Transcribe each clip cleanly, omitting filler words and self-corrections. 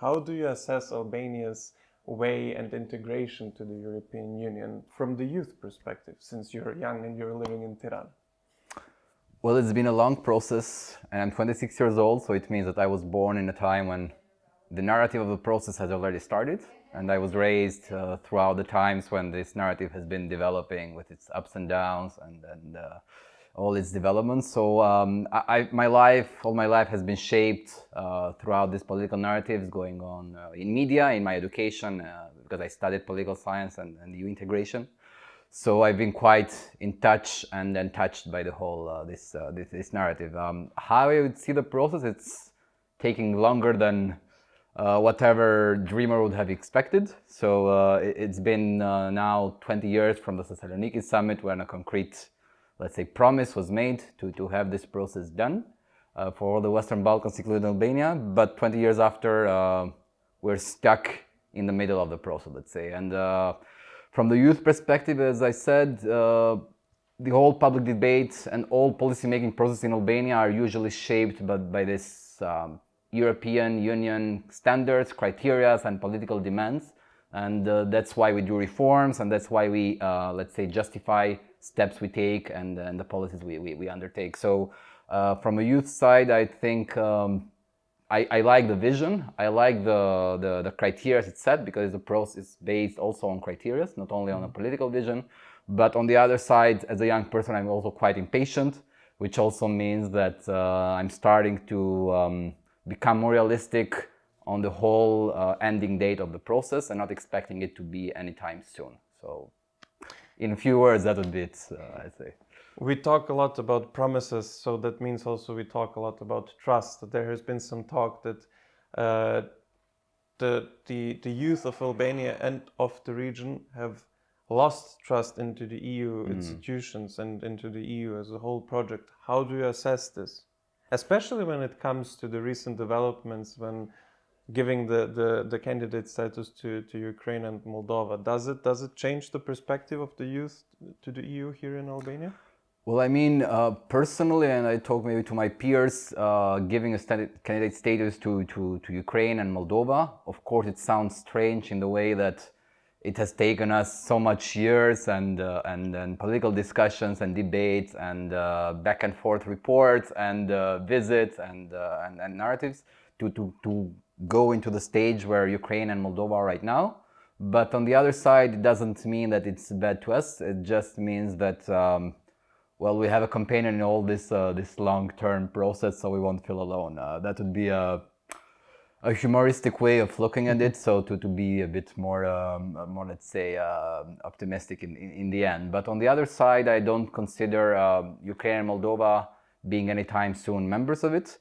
how do you assess Albania's way and integration to the European Union from the youth perspective, since you're young and you're living in Tirana? Well, it's been a long process, and I'm 26 years old, so it means that I was born in a time when the narrative of the process has already started, and I was raised throughout the times when this narrative has been developing with its ups and downs and all its developments. So all my life has been shaped throughout these political narratives going on in media, in my education, because I studied political science and EU integration. So I've been quite in touch and then touched by the whole this narrative. How I would see the process, it's taking longer than whatever dreamer would have expected. So it's been now 20 years from the Thessaloniki Summit, when a concrete, let's say, promise was made to have this process done for all the Western Balkans, including Albania. But 20 years after, we're stuck in the middle of the process, let's say. And from the youth perspective, as I said, the whole public debate and all policy-making process in Albania are usually shaped by this European Union standards, criteria, and political demands. And that's why we do reforms, and that's why we, let's say, justify steps we take and the policies we undertake. So from a youth side, I think I like the vision. I like the criteria it's set, because the process is based also on criteria, not only on a political vision. But on the other side, as a young person, I'm also quite impatient, which also means that I'm starting to become more realistic on the whole ending date of the process and not expecting it to be anytime soon. So in a few words, that would be it, I'd say. We talk a lot about promises, so that means also we talk a lot about trust. There has been some talk that the youth of Albania and of the region have lost trust into the EU institutions and into the EU as a whole project. How do you assess this? Especially when it comes to the recent developments when giving the candidate status to Ukraine and Moldova. Does it change the perspective of the youth to the EU here in Albania? Well, I mean, personally, and I talk maybe to my peers, giving a candidate status to Ukraine and Moldova, of course, it sounds strange in the way that it has taken us so much years and political discussions and debates and back and forth reports and visits and narratives to go into the stage where Ukraine and Moldova are right now. But on the other side, it doesn't mean that it's bad to us. It just means that well, we have a companion in all this long-term process, so we won't feel alone. That would be a humoristic way of looking at it. So to be a bit more let's say, optimistic in the end. But on the other side, I don't consider Ukraine and Moldova being anytime soon members of it,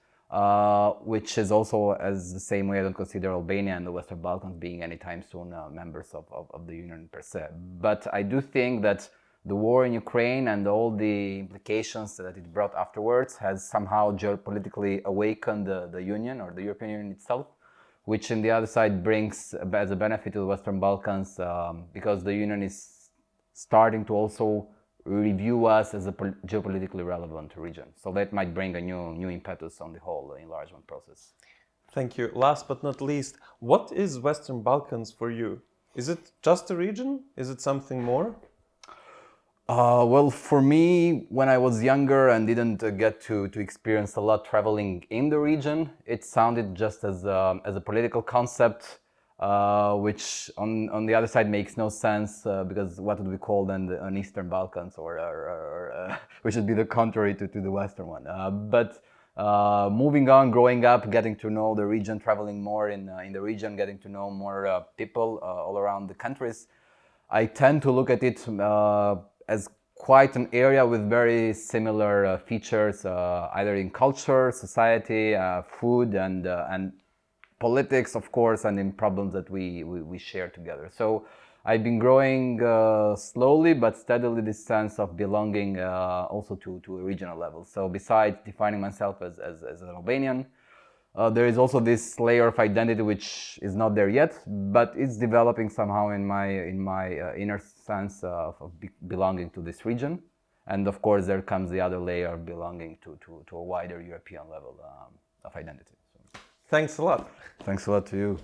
which is also as the same way I don't consider Albania and the Western Balkans being anytime soon members of the Union per se. But I do think that the war in Ukraine and all the implications that it brought afterwards has somehow geopolitically awakened the Union or the European Union itself, which on the other side brings as a benefit to the Western Balkans because the Union is starting to also review us as a geopolitically relevant region. So that might bring a new impetus on the whole enlargement process. Thank you. Last but not least, what is Western Balkans for you? Is it just a region? Is it something more? Well, for me, when I was younger and didn't get to experience a lot traveling in the region, it sounded just as a political concept, which on the other side makes no sense because what would we call then an Eastern Balkans or which should be the contrary to the Western one. But moving on, growing up, getting to know the region, traveling more in the region, getting to know more people all around the countries, I tend to look at it as quite an area with very similar features, either in culture, society, food, and politics, of course, and in problems that we share together. So I've been growing slowly but steadily this sense of belonging also to a regional level. So besides defining myself as an Albanian, there is also this layer of identity which is not there yet, but it's developing somehow in my inner sense of belonging to this region. And of course, there comes the other layer of belonging to a wider European level of identity. So. Thanks a lot. Thanks a lot to you.